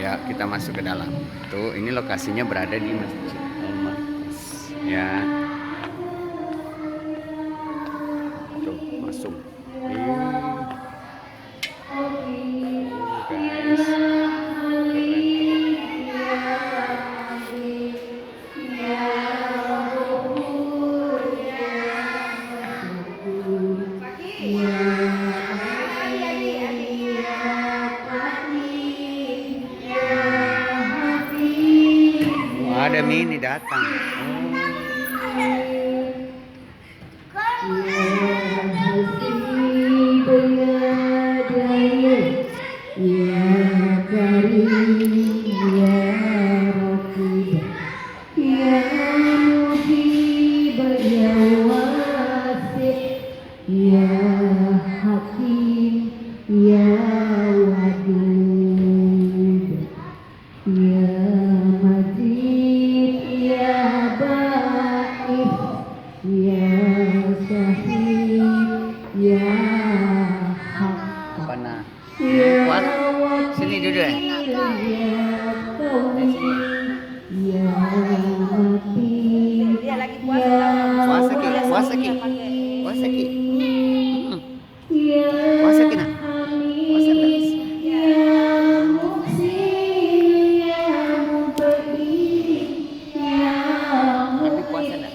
Ya, kita masuk ke dalam. Tuh, ini lokasinya berada di Masjid Al-Markaz. Ya. Tuh, masuk. Guys. Ada mini datang. Kuat. Sini duduk ya. Dia lagi puasa. Puasa ki. Puasa ki nak. Puasa guys. Tapi puasa dah.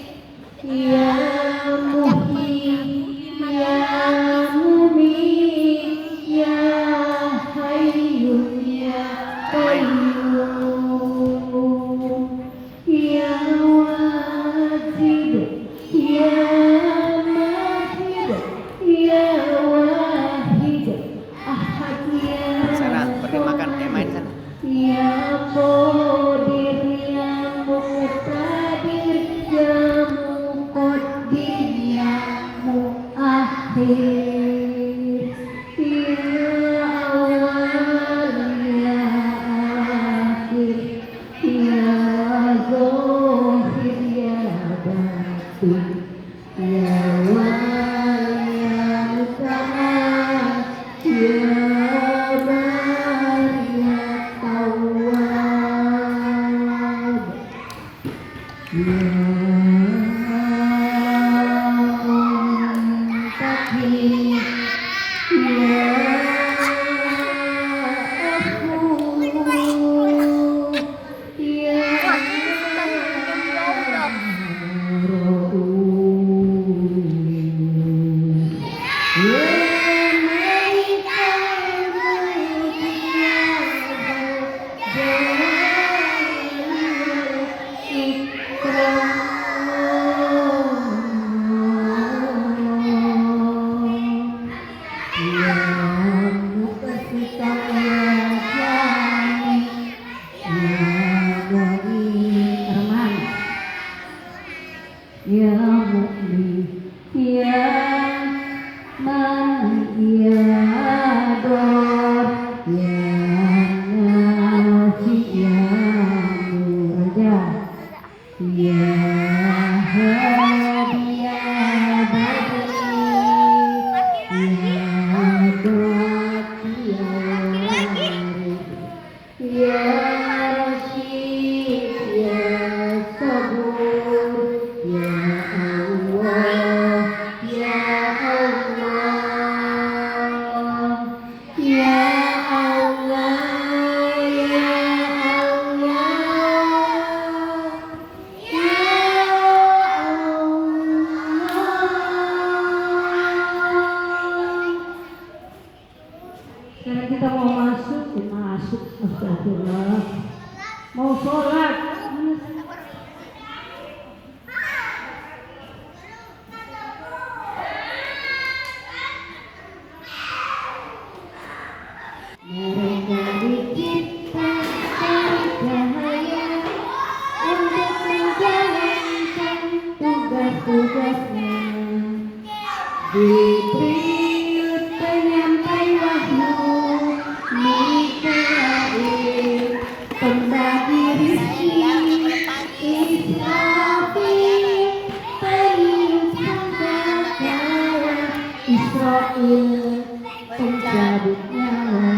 Sana pergi makan, main sana. Ya mukmin, ya man, ya dor, ya nafi, ya murja, ya hadi, ya badri, ya dati, ya warid, ya rasyid, ya sabur, ya Allah, ya Allah, ya Allah, ya Allah, ya Allah. Sekarang kita mau masuk, astagfirullah. Mau sholat. Mereka diciptakan cahaya untuk menjalankan tugas-tugasnya. Diberi penyampai wahyu, Mikail, pembagi rezeki, Israfil, peniup sangkakala, Israil, pencabut nyawa,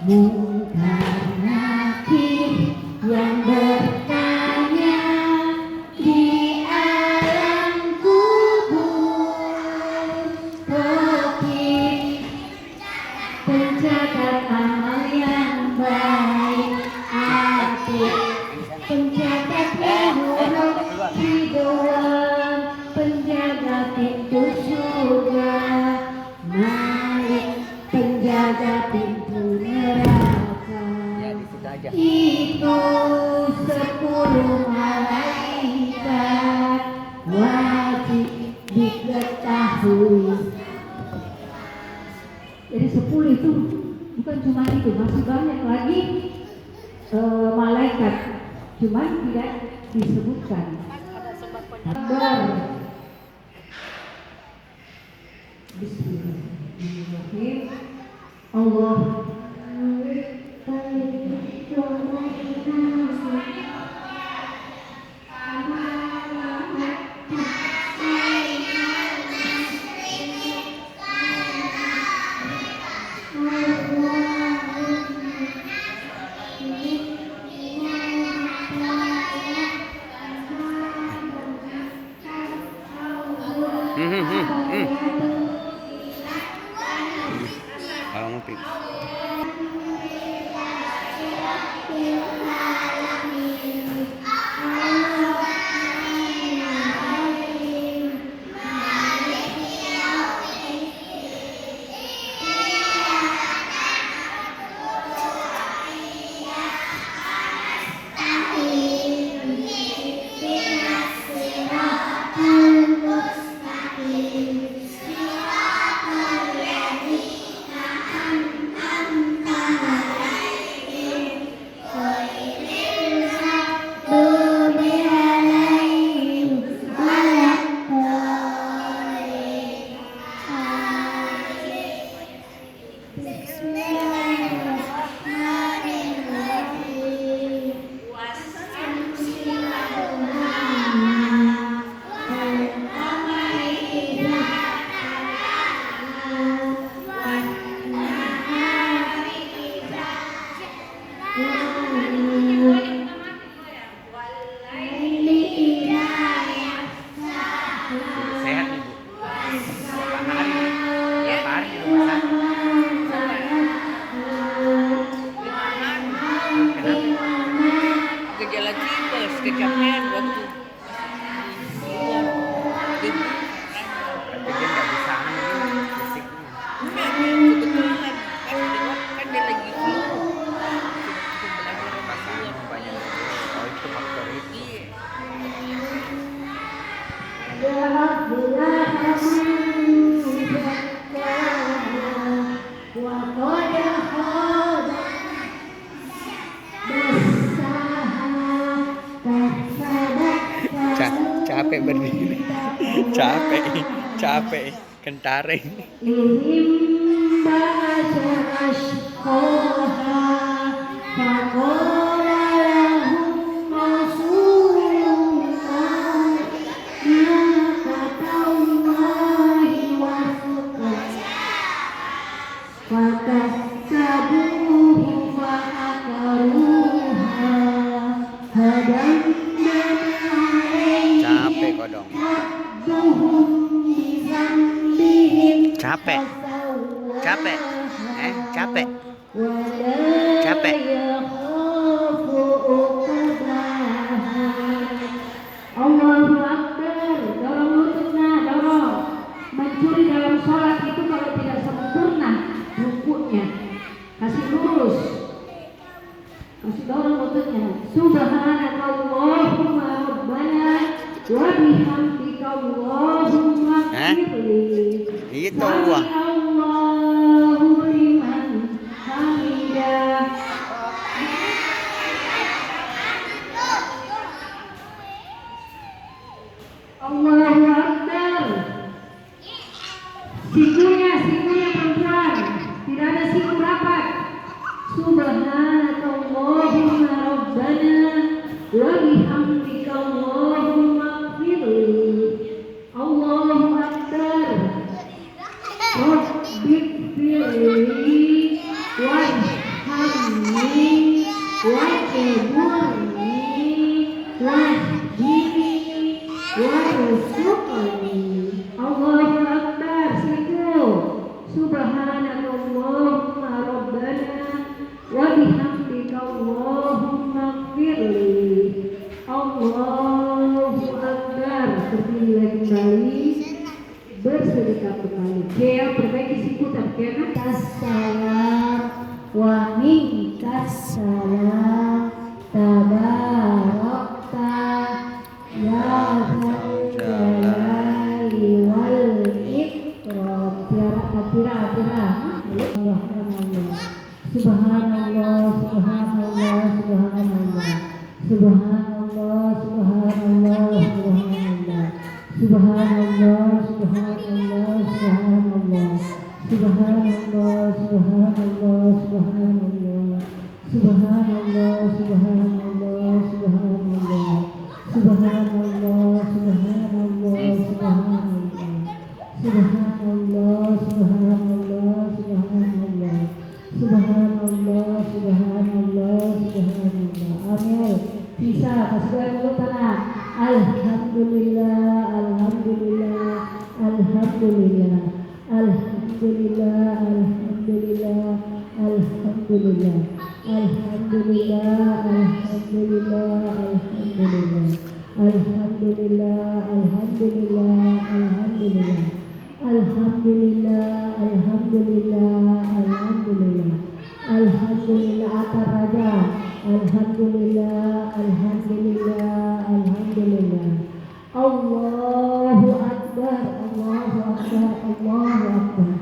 Munkar aja. Itu 10 malaikat wajib diketahui. Jadi 10 itu bukan cuma itu, masih banyak lagi malaikat, cuma tidak disebutkan. Akbar. Bismillahirrahmanirrahim. Allah Kalau mau pik. Sehat nih Bu. Berapa hari? Berapa hari di rumah sakit? Kenapa? Gejala tipes, kecapean waktu Berarti dia nggak bisa hamil fisiknya. kebetulan pas lewat kan dia lagi flu. Pasangan banyak. Oh itu faktor itu. Capek berdiri. Capek. Kentareng. Capek kodong. Capek. Capek. Capek. Capek. Allahu Akbar. Dorong lututnya, dorong. Mencuri dalam sholat itu kalau tidak sempurna rukuknya, kasih lurus, kasih dorong lututnya. Subhanakallahumma rabbana wa bihamdika Allahumma ighfirli. Itu wah. Allahu liman hamidah. Allahu Akbar. Sikunya perempuan, tidak ada siku rapat. Subhanakallahumma rabbana wa bihamdika Allahumma ighfirli. Allahu Akbar. Rabbighfirli warhamni wajburni wahdini warzuqni. Allahu Akbar. Siku. Subhanakallahumma rabbana wa bihamdika Allahumma ighfirli. Allahu Akbar. Berdiri kembali, bersedekap kembali. Dia perbaiki siku tak kena. Assalam wa minkas salam. Subhanallah, subhanallah, subhanallah. Subhanallah, subhanallah, subhanallah. Subhanallah, subhanallah, subhanallah. Subhanallah, subhanallah, subhanallah. Subhanallah, subhanallah, subhanallah. Subhanallah, subhanallah, subhanallah. Subhanallah, subhanallah, subhanallah. Amin. Bisa, kasih dulu tanah. Alhamdulillah, alhamdulillah, alhamdulillah, alhamdulillah, alhamdulillah, alhamdulillah, alhamdulillah, alhamdulillah, alhamdulillah, alhamdulillah, alhamdulillah, alhamdulillah. Alhamdulillah, alhamdulillah, alhamdulillah, alhamdulillah atas raja, alhamdulillah, alhamdulillah, alhamdulillah. Allahu Akbar, Allahu Akbar, Allahu Akbar,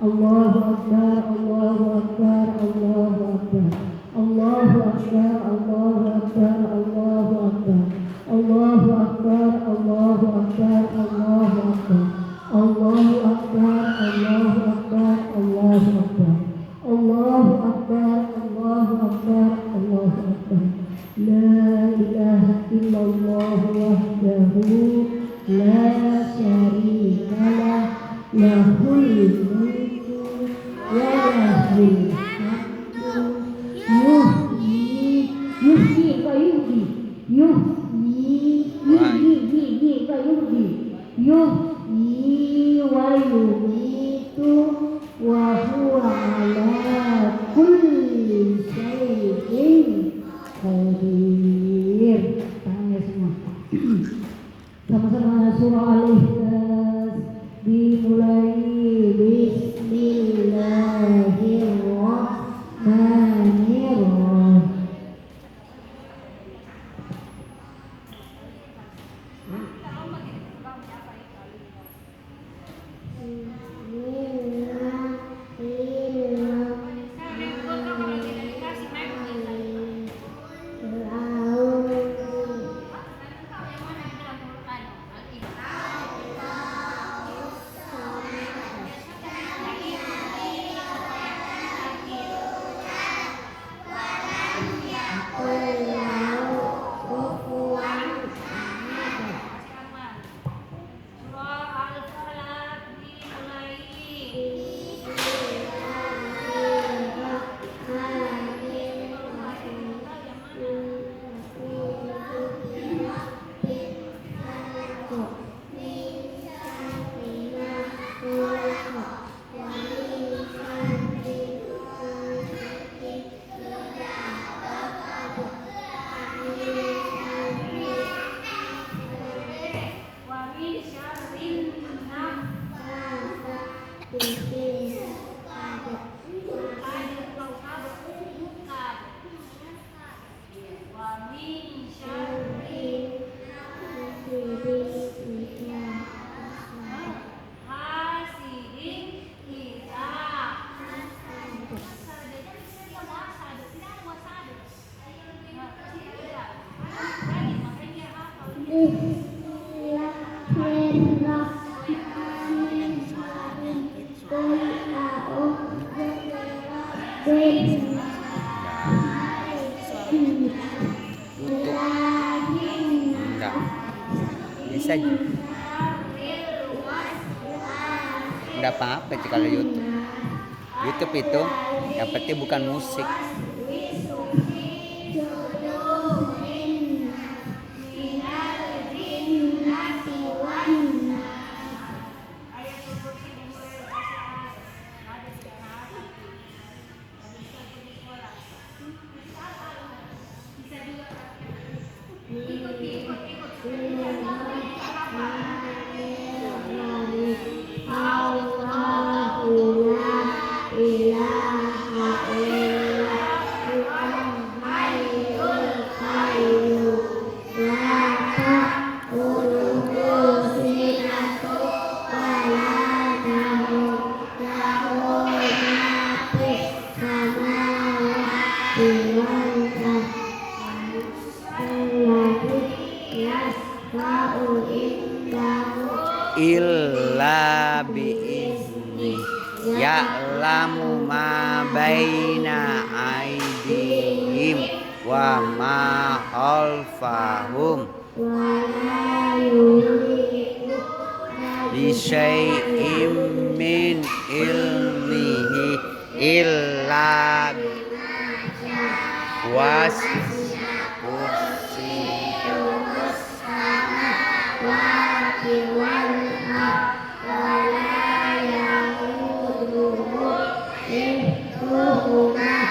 Allahu Akbar, Allahu Akbar, Allahu Akbar, Allahu Akbar, Allahu Akbar, Allahu Akbar, Allahu Akbar, Allahu Akbar, Allahu Akbar. Allahu Akbar, Allahu Akbar, Allahu Akbar, Allahu Akbar, Allahu Akbar, Allahu Akbar. La ilaha illallah wahdahu la syarika lah, lahul mulku wa lahul hamdu, yuhyi wa yumiitu, yuhyi wa yumiitu wa huwa ala kulli syai'in qadir. Tanya semua. Sama-sama surah Al-Ikhlas dimulai bismillahirrahmanirrahim. Enggak bisa enggak apa-apa sih kalau YouTube itu yang penting bukan musik. illa biizni ya'lamu ma baina aydihim wa ma khalfahum bisyai'im min ilmihi illa was kursi Wala